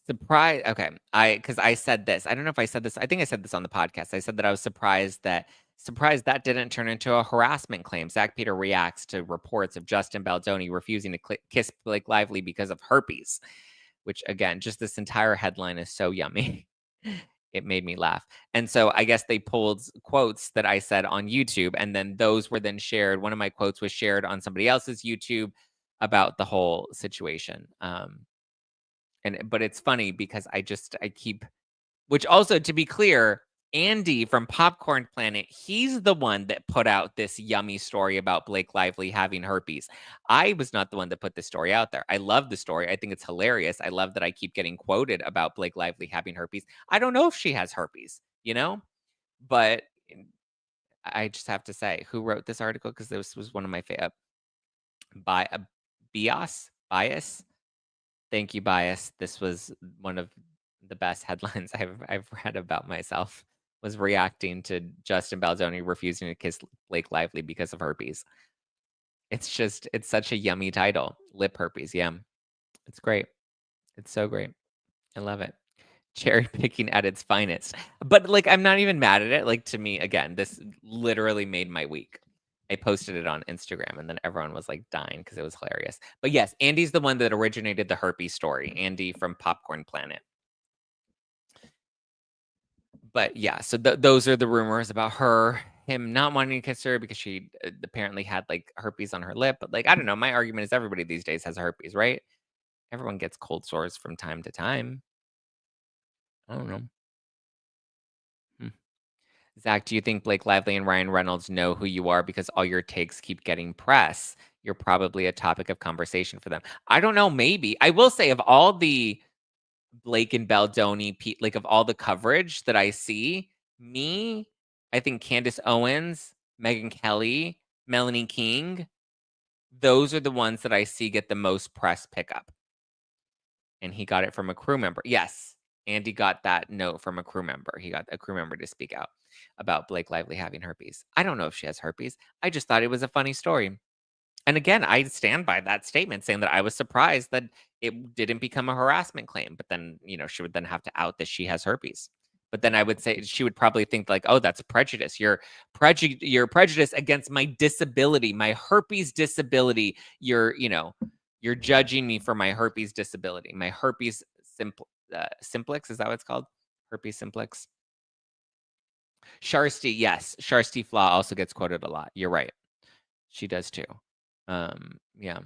Surprise. Okay. Because I said this. I don't know if I said this. I think I said this on the podcast. I said that I was surprised that didn't turn into a harassment claim. Zack Peter reacts to reports of Justin Baldoni refusing to kiss Blake Lively because of herpes, which again, just this entire headline is so yummy. It made me laugh. And so I guess they pulled quotes that I said on YouTube, and then those were then shared. One of my quotes was shared on somebody else's YouTube about the whole situation. But it's funny because I keep, which also, to be clear, Andy from Popcorn Planet, he's the one that put out this yummy story about Blake Lively having herpes. I was not the one that put the story out there. I love the story. I think it's hilarious. I love that I keep getting quoted about Blake Lively having herpes. I don't know if she has herpes, but I just have to say, who wrote this article? Because this was one of my favorite. Bias. Thank you, Bias. This was one of the best headlines I've read about myself, was reacting to Justin Baldoni refusing to kiss Blake Lively because of herpes. It's such a yummy title. Lip herpes, yeah. It's great. It's so great. I love it. Cherry picking at its finest. But I'm not even mad at it. To me, again, this literally made my week. I posted it on Instagram, and then everyone was dying because it was hilarious. But yes, Andy's the one that originated the herpes story. Andy from Popcorn Planet. But yeah, so those are the rumors about him not wanting to kiss her because she apparently had herpes on her lip. But I don't know. My argument is everybody these days has herpes, right? Everyone gets cold sores from time to time. I don't know. Zack, do you think Blake Lively and Ryan Reynolds know who you are because all your takes keep getting press? You're probably a topic of conversation for them. I don't know. Maybe. I will say, of all the Blake and Baldoni, of all the coverage that I see, I think Candace Owens, Megyn Kelly, Melanie King, those are the ones that I see get the most press pickup. And he got it from a crew member. Yes, Andy got that note from a crew member. He got a crew member to speak out about Blake Lively having herpes. I don't know if she has herpes. I just thought it was a funny story. And again, I stand by that statement saying that I was surprised that it didn't become a harassment claim. But then, she would then have to out that she has herpes. But then I would say she would probably think oh, that's prejudice. You're prejudiced against my disability, my herpes disability. You're judging me for my herpes disability, my herpes simplex. Is that what it's called? Herpes simplex. Sharsti, yes. Sharsti Flaw also gets quoted a lot. You're right. She does too. Yeah.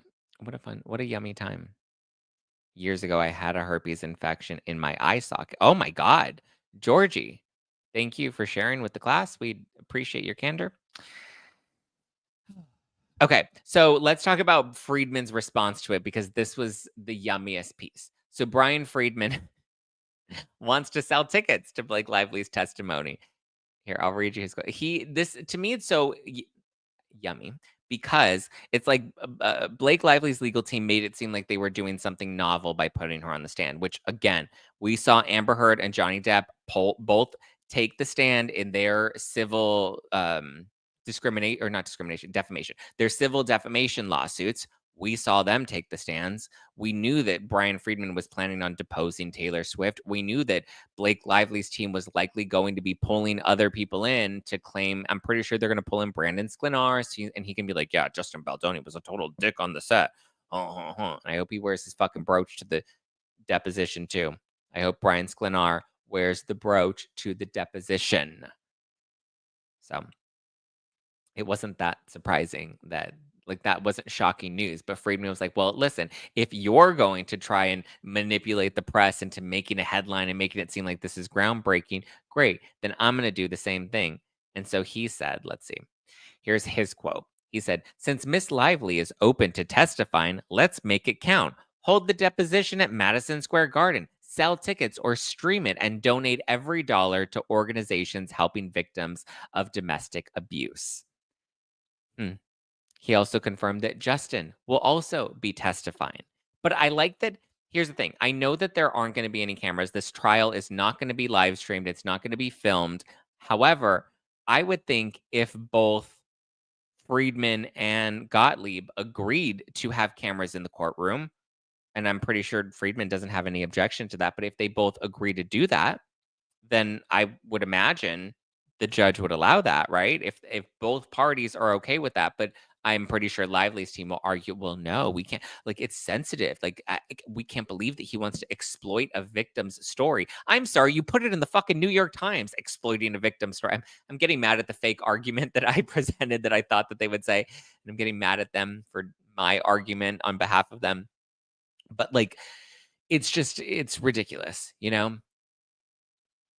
What a yummy time. Years ago, I had a herpes infection in my eye socket. Oh my God. Georgie, thank you for sharing with the class. We appreciate your candor. Okay, so let's talk about Freedman's response to it, because this was the yummiest piece. So Brian Freedman wants to sell tickets to Blake Lively's testimony. Here, I'll read you his quote. This, to me, it's so yummy because it's Blake Lively's legal team made it seem like they were doing something novel by putting her on the stand, which again, we saw Amber Heard and Johnny Depp both take the stand in their civil defamation. Their civil defamation lawsuits. We saw them take the stands. We knew that Brian Freedman was planning on deposing Taylor Swift. We knew that Blake Lively's team was likely going to be pulling other people in to claim. I'm pretty sure they're going to pull in Brandon Sklenar, and he can be like, yeah, Justin Baldoni was a total dick on the set. And I hope he wears his fucking brooch to the deposition too. I hope Brian Sklenar wears the brooch to the deposition. So it wasn't that surprising that that wasn't shocking news. But Friedman was like, well, listen, if you're going to try and manipulate the press into making a headline and making it seem like this is groundbreaking, great, then I'm going to do the same thing. And so he said, let's see, here's his quote. He said, since Miss Lively is open to testifying, let's make it count. Hold the deposition at Madison Square Garden, sell tickets or stream it, and donate every dollar to organizations helping victims of domestic abuse. He also confirmed that Justin will also be testifying. But I like that. Here's the thing. I know that there aren't going to be any cameras. This trial is not going to be live streamed. It's not going to be filmed. However, I would think if both Friedman and Gottlieb agreed to have cameras in the courtroom, and I'm pretty sure Friedman doesn't have any objection to that, but if they both agree to do that, then I would imagine the judge would allow that, right? If both parties are okay with that, but I'm pretty sure Lively's team will argue, well, no, we can't. It's sensitive. We can't believe that he wants to exploit a victim's story. I'm sorry, you put it in the fucking New York Times, exploiting a victim's story. I'm getting mad at the fake argument that I presented that I thought that they would say, and I'm getting mad at them for my argument on behalf of them. But it's ridiculous,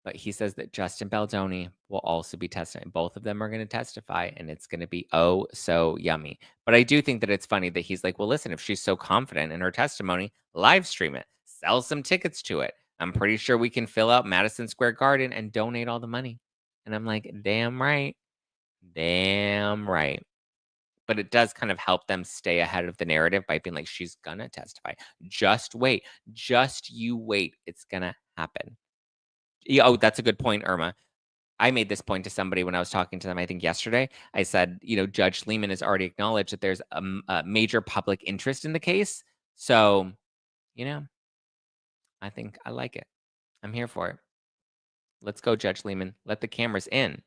But he says that Justin Baldoni will also be testifying. Both of them are going to testify, and it's going to be oh so yummy. But I do think that it's funny that he's like, well, listen, if she's so confident in her testimony, live stream it, sell some tickets to it. I'm pretty sure we can fill out Madison Square Garden and donate all the money. And I'm like, damn right. Damn right. But it does kind of help them stay ahead of the narrative by being like, she's going to testify. Just wait. Just you wait. It's going to happen. Yeah, oh, that's a good point, Irma. I made this point to somebody when I was talking to them, I think yesterday. I said, Judge Lehman has already acknowledged that there's a major public interest in the case. So, I think I like it. I'm here for it. Let's go, Judge Lehman. Let the cameras in.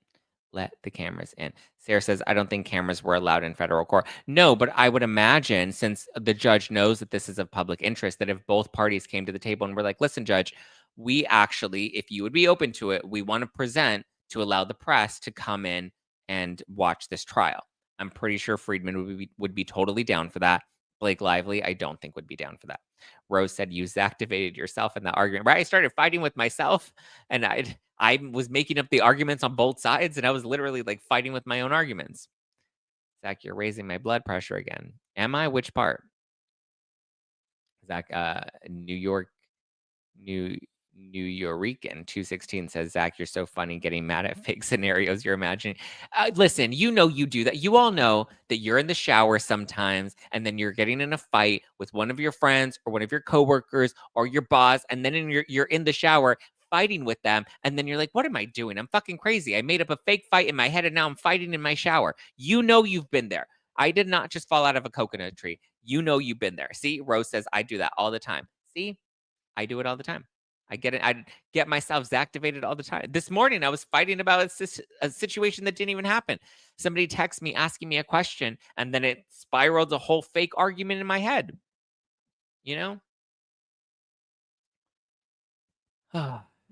Let the cameras in. Sarah says, I don't think cameras were allowed in federal court. No, but I would imagine, since the judge knows that this is of public interest, that if both parties came to the table and were like, listen, Judge, we actually, if you would be open to it, we want to present to allow the press to come in and watch this trial. I'm pretty sure Friedman would be totally down for that. Blake Lively, I don't think would be down for that. Rose said, you activated yourself in that argument. Right? I started fighting with myself, and I was making up the arguments on both sides, and I was literally fighting with my own arguments. Zach, you're raising my blood pressure again. Am I? Which part? Zach, New Yorican 216 says, Zach, you're so funny getting mad at fake scenarios you're imagining. Listen, you do that. You all know that you're in the shower sometimes, and then you're getting in a fight with one of your friends or one of your coworkers or your boss, and then you're in the shower fighting with them, and then you're like, what am I doing? I'm fucking crazy. I made up a fake fight in my head, and now I'm fighting in my shower. You've been there. I did not just fall out of a coconut tree. You've been there. See, Rose says, I do that all the time. See, I do it all the time. I get myself activated all the time. This morning, I was fighting about a situation that didn't even happen. Somebody texted me asking me a question, and then it spiraled a whole fake argument in my head.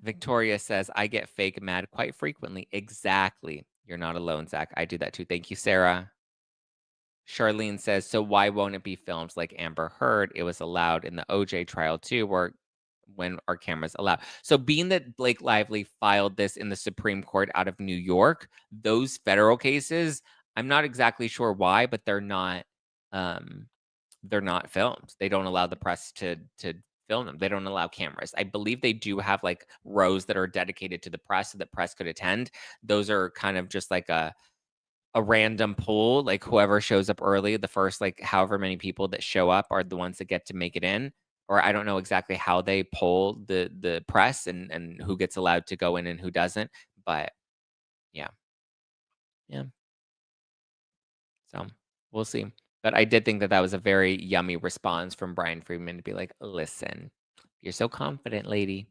Victoria says, I get fake mad quite frequently. Exactly. You're not alone, Zach. I do that too. Thank you, Sarah. Charlene says, so why won't it be filmed like Amber Heard? It was allowed in the OJ trial too, when our cameras allow. So being that Blake Lively filed this in the Supreme Court out of New York, those federal cases, I'm not exactly sure why, but they're not filmed. They don't allow the press to film them. They don't allow cameras. I believe they do have rows that are dedicated to the press so that press could attend. Those are kind of just a random pool, whoever shows up early, the first however many people that show up are the ones that get to make it in. Or I don't know exactly how they poll the press and who gets allowed to go in and who doesn't. But yeah. So we'll see. But I did think that that was a very yummy response from Brian Freedman to be like, listen, you're so confident, lady.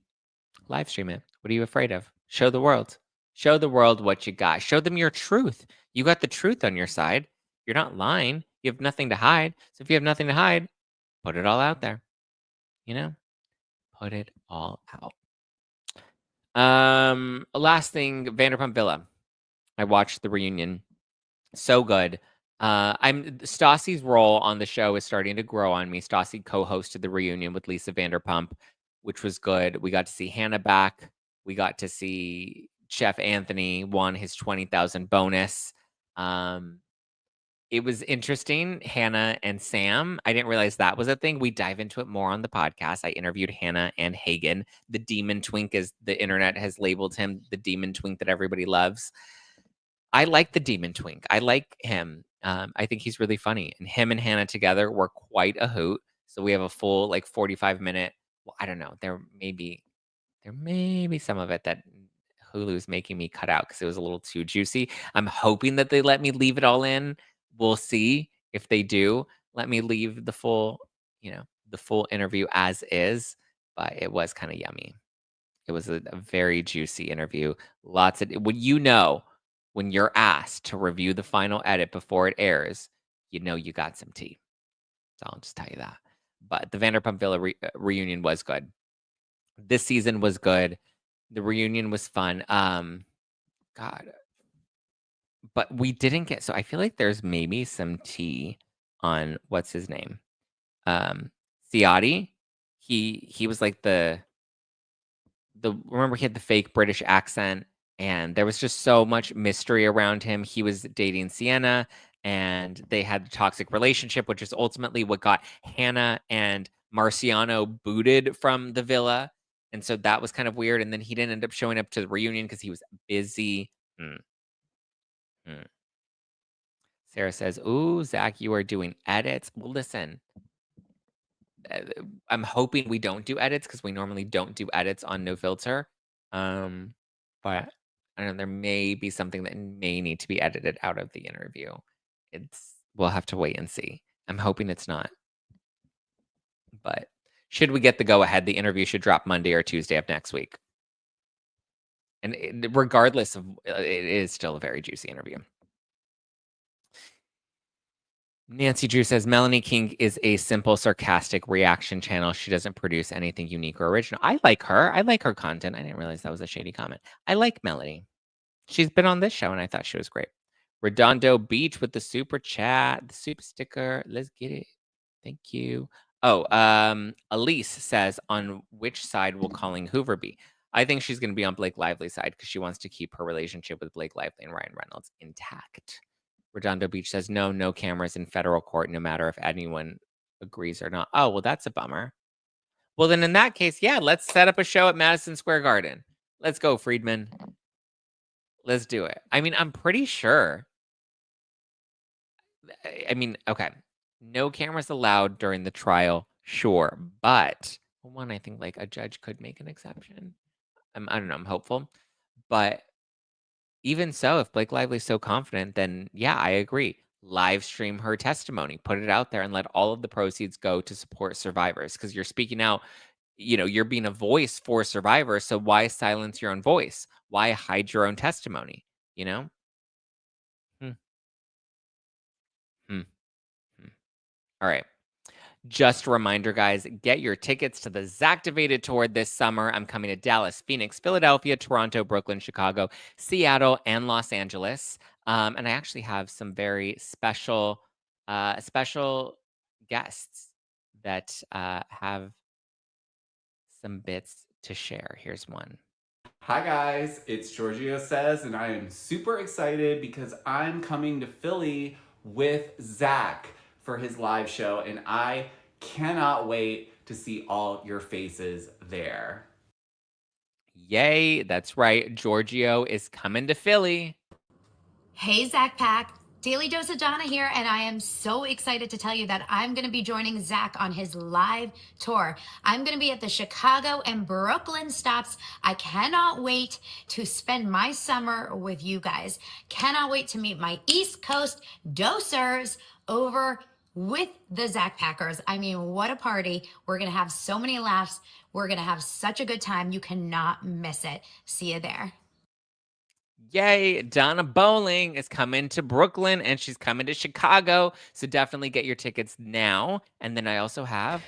Live stream it. What are you afraid of? Show the world. Show the world what you got. Show them your truth. You got the truth on your side. You're not lying. You have nothing to hide. So if you have nothing to hide, put it all out there. You know? Put it all out. Last thing, Vanderpump Villa. I watched the reunion. So good. Stassi's role on the show is starting to grow on me. Stassi co-hosted the reunion with Lisa Vanderpump, which was good. We got to see Hannah back. We got to see Chef Anthony won his 20,000 bonus. It was interesting. Hannah and Sam. I didn't realize that was a thing. We dive into it more on the podcast. I interviewed Hannah and Hagen, the demon twink, as the internet has labeled him, the demon twink that everybody loves. I like the demon twink. I like him. I think he's really funny. And him and Hannah together were quite a hoot. So we have a full 45-minute. Well, I don't know. There may be some of it that Hulu's making me cut out because it was a little too juicy. I'm hoping that they let me leave it all in. We'll see if they do. Let me leave the full interview as is. But it was kind of yummy. It was a very juicy interview. Lots of when you're asked to review the final edit before it airs, you got some tea. So I'll just tell you that. But the Vanderpump Villa reunion was good. This season was good. The reunion was fun. God. But we didn't get, so I feel like there's maybe some tea on what's his name? Ciotti. He was like remember he had the fake British accent, and there was just so much mystery around him. He was dating Sienna, and they had a toxic relationship, which is ultimately what got Hannah and Marciano booted from the villa. And so that was kind of weird. And then he didn't end up showing up to the reunion because he was busy. Sarah says, ooh, Zach, you are doing edits. Well, listen, I'm hoping we don't do edits because we normally don't do edits on No Filter. But I don't know, there may be something that may need to be edited out of the interview. We'll have to wait and see. I'm hoping it's not. But should we get the go-ahead, the interview should drop Monday or Tuesday of next week. And regardless of, it is still a very juicy interview. Nancy Drew says, Melanie King is a simple, sarcastic reaction channel. She doesn't produce anything unique or original. I like her. I like her content. I didn't realize that was a shady comment. I like Melanie. She's been on this show, and I thought she was great. Redondo Beach with the super chat, the super sticker. Let's get it. Thank you. Oh, Elise says, on which side will Colleen Hoover be? I think she's going to be on Blake Lively's side because she wants to keep her relationship with Blake Lively and Ryan Reynolds intact. Redondo Beach says, no cameras in federal court, no matter if anyone agrees or not. Oh, well, that's a bummer. Well, then in that case, yeah, let's set up a show at Madison Square Garden. Let's go, Freedman. Let's do it. I mean, I'm pretty sure. I mean, okay. No cameras allowed during the trial, sure. But one, I think like a judge could make an exception. I don't know. I'm hopeful. But even so, if Blake Lively's so confident, then yeah, I agree. Live stream her testimony, put it out there, and let all of the proceeds go to support survivors. Because you're speaking out, you're being a voice for survivors. So why silence your own voice? Why hide your own testimony? All right. Just a reminder, guys, get your tickets to the Zactivated Tour this summer. I'm coming to Dallas, Phoenix, Philadelphia, Toronto, Brooklyn, Chicago, Seattle, and Los Angeles. And I actually have some very special guests that have some bits to share. Here's one. Hi guys, it's Giorgio Says, and I am super excited because I'm coming to Philly with Zack for his live show, and I cannot wait to see all your faces there. Yay, that's right. Giorgio is coming to Philly. Hey, Zack Pack. Daily Dose of Donna here, and I am so excited to tell you that I'm going to be joining Zack on his live tour. I'm going to be at the Chicago and Brooklyn stops. I cannot wait to spend my summer with you guys. Cannot wait to meet my East Coast dosers over with the Zack Packers. I mean, what a party. We're going to have so many laughs. We're going to have such a good time. You cannot miss it. See you there. Yay, Donna Bowling is coming to Brooklyn and she's coming to Chicago. So definitely get your tickets now. And then I also have...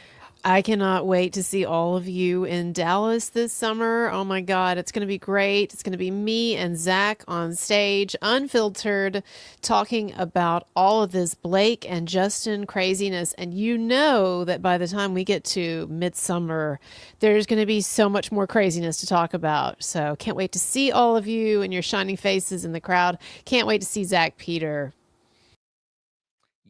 I cannot wait to see all of you in Dallas this summer. Oh my God, it's going to be great. It's going to be me and Zack on stage, unfiltered, talking about all of this Blake and Justin craziness. And you know that by the time we get to midsummer, there's going to be so much more craziness to talk about. So can't wait to see all of you and your shining faces in the crowd. Can't wait to see Zack Peter.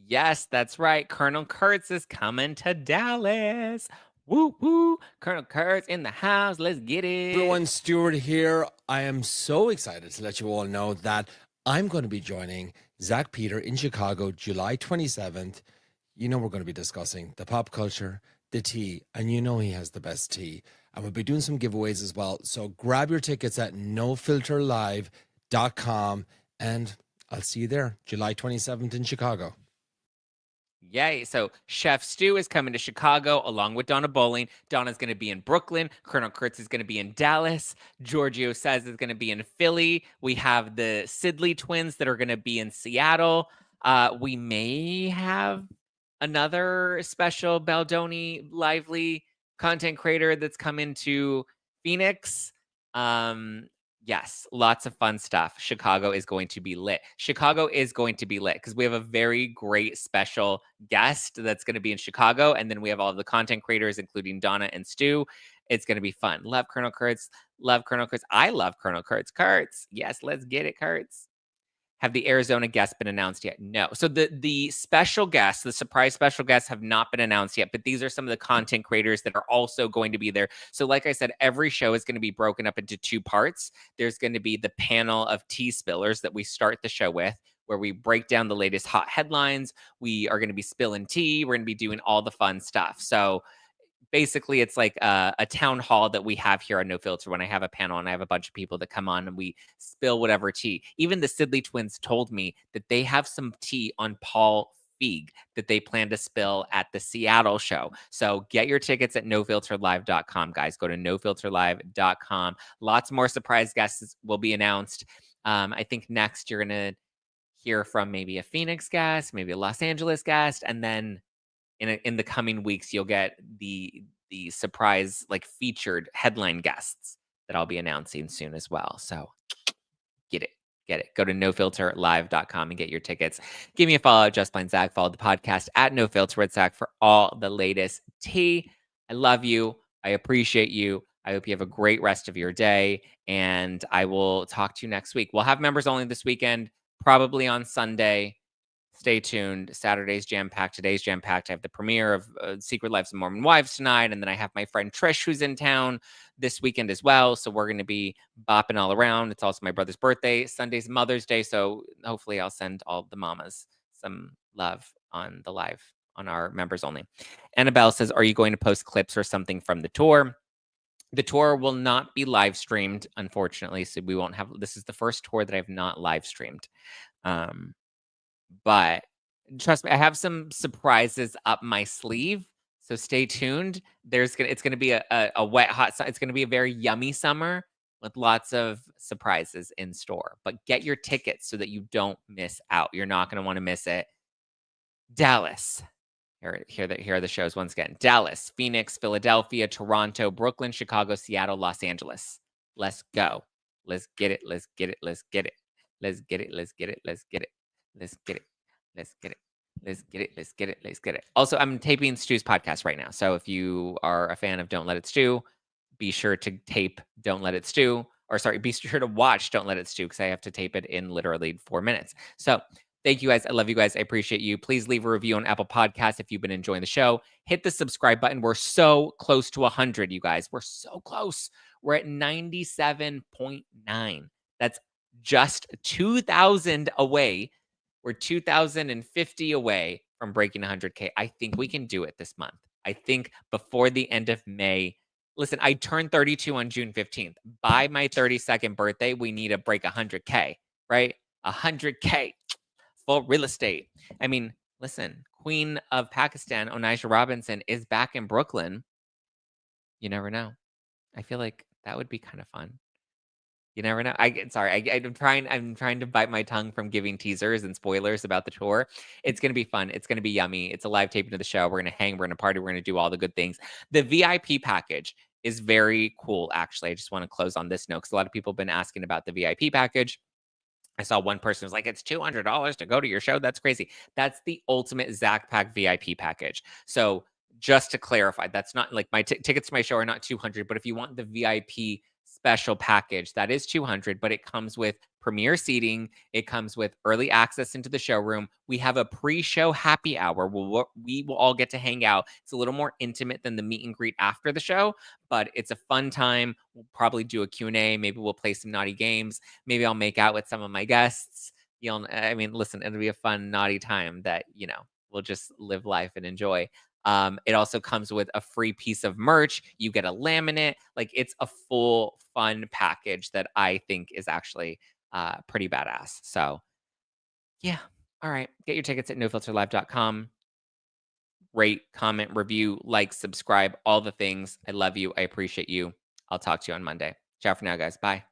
Yes, that's right. Colonel Kurtz is coming to Dallas. Woo woo. Colonel Kurtz in the house. Let's get it. Everyone, Stuart here. I am so excited to let you all know that I'm going to be joining Zack Peter in Chicago, July 27th. You know we're going to be discussing the pop culture, the tea, and you know he has the best tea. And we'll be doing some giveaways as well. So grab your tickets at nofilterlive.com and I'll see you there, July 27th in Chicago. Yay. So Chef Stu is coming to Chicago along with Donna Bowling. Donna's going to be in Brooklyn. Colonel Kurtz is going to be in Dallas. Giorgio Says is going to be in Philly. We have the Sidley twins that are going to be in Seattle. We may have another special Baldoni lively content creator that's coming to Phoenix. Yes, lots of fun stuff. Chicago is going to be lit. Chicago is going to be lit because we have a very great special guest that's going to be in Chicago. And then we have all of the content creators, including Donna and Stu. It's going to be fun. Love Colonel Kurtz. Love Colonel Kurtz. I love Colonel Kurtz. Kurtz. Yes, let's get it, Kurtz. Have the Arizona guests been announced yet? No. So the special guests, the surprise special guests have not been announced yet, but these are some of the content creators that are also going to be there. So like I said, every show is going to be broken up into two parts. There's going to be the panel of tea spillers that we start the show with, where we break down the latest hot headlines. We are going to be spilling tea. We're going to be doing all the fun stuff. So basically, it's like a town hall that we have here on No Filter when I have a panel and I have a bunch of people that come on and we spill whatever tea. Even the Sidley twins told me that they have some tea on Paul Feig that they plan to spill at the Seattle show. So get your tickets at nofilterlive.com, guys. Go to nofilterlive.com. Lots more surprise guests will be announced. I think next you're going to hear from maybe a Phoenix guest, maybe a Los Angeles guest, and then in the coming weeks, you'll get the surprise, like, featured headline guests that I'll be announcing soon as well. So get it. Go to nofilterlive.com and get your tickets. Give me a follow at Just Plain Zack. Follow the podcast at No Filter with Zack for all the latest tea. I love you. I appreciate you. I hope you have a great rest of your day, and I will talk to you next week. We'll have members only this weekend, probably on Sunday. Stay tuned. Saturday's jam-packed. Today's jam-packed. I have the premiere of Secret Lives of Mormon Wives tonight. And then I have my friend Trish, who's in town this weekend as well. So we're going to be bopping all around. It's also my brother's birthday. Sunday's Mother's Day. So hopefully I'll send all the mamas some love on the live on our members only. Annabelle says, are you going to post clips or something from the tour? The tour will not be live streamed, unfortunately. So we won't have, this is the first tour that I've not live streamed. But trust me, I have some surprises up my sleeve. So stay tuned. It's gonna be a wet, hot. It's gonna be a very yummy summer with lots of surprises in store. But get your tickets so that you don't miss out. You're not gonna want to miss it. Dallas. Here are the shows once again. Dallas, Phoenix, Philadelphia, Toronto, Brooklyn, Chicago, Seattle, Los Angeles. Let's go. Let's get it. Let's get it. Let's get it. Let's get it. Let's get it. Let's get it. Let's get it. Let's get it. Let's get it. Let's get it. Let's get it. Also, I'm taping Stu's podcast right now. So if you are a fan of Don't Let It Stew, be sure to tape Don't Let It Stew. Or sorry, be sure to watch Don't Let It Stew because I have to tape it in literally 4 minutes. So thank you guys. I love you guys. I appreciate you. Please leave a review on Apple Podcasts if you've been enjoying the show. Hit the subscribe button. We're so close to 100, you guys. We're so close. We're at 97.9. That's just 2,000 away. We're 2,050 away from breaking 100K. I think we can do it this month. I think before the end of May. Listen, I turned 32 on June 15th. By my 32nd birthday, we need to break 100K, right? 100K. Full real estate. I mean, listen, Queen of Pakistan, Onaisha Robinson, is back in Brooklyn. You never know. I feel like that would be kind of fun. You never know. I'm trying to bite my tongue from giving teasers and spoilers about the tour. It's going to be fun. It's going to be yummy. It's a live taping of the show. We're going to hang. We're going to party. We're going to do all the good things. The VIP package is very cool, actually. I just want to close on this note because a lot of people have been asking about the VIP package. I saw one person was like, it's $200 to go to your show. That's crazy. That's the ultimate Zack Pack VIP package. So just to clarify, that's not like my tickets to my show are not $200, but if you want the VIP special package, that is $200, but it comes with premiere seating. It comes with early access into the showroom. We have a pre-show happy hour. We will all get to hang out. It's a little more intimate than the meet and greet after the show, but it's a fun time. We'll probably do a Q&A. Maybe we'll play some naughty games. Maybe I'll make out with some of my guests. Listen, it'll be a fun, naughty time that, we'll just live life and enjoy. It also comes with a free piece of merch. You get a laminate. Like, it's a full fun package that I think is actually pretty badass. So yeah. All right. Get your tickets at nofilterlive.com. Rate, comment, review, like, subscribe, all the things. I love you. I appreciate you. I'll talk to you on Monday. Ciao for now, guys. Bye.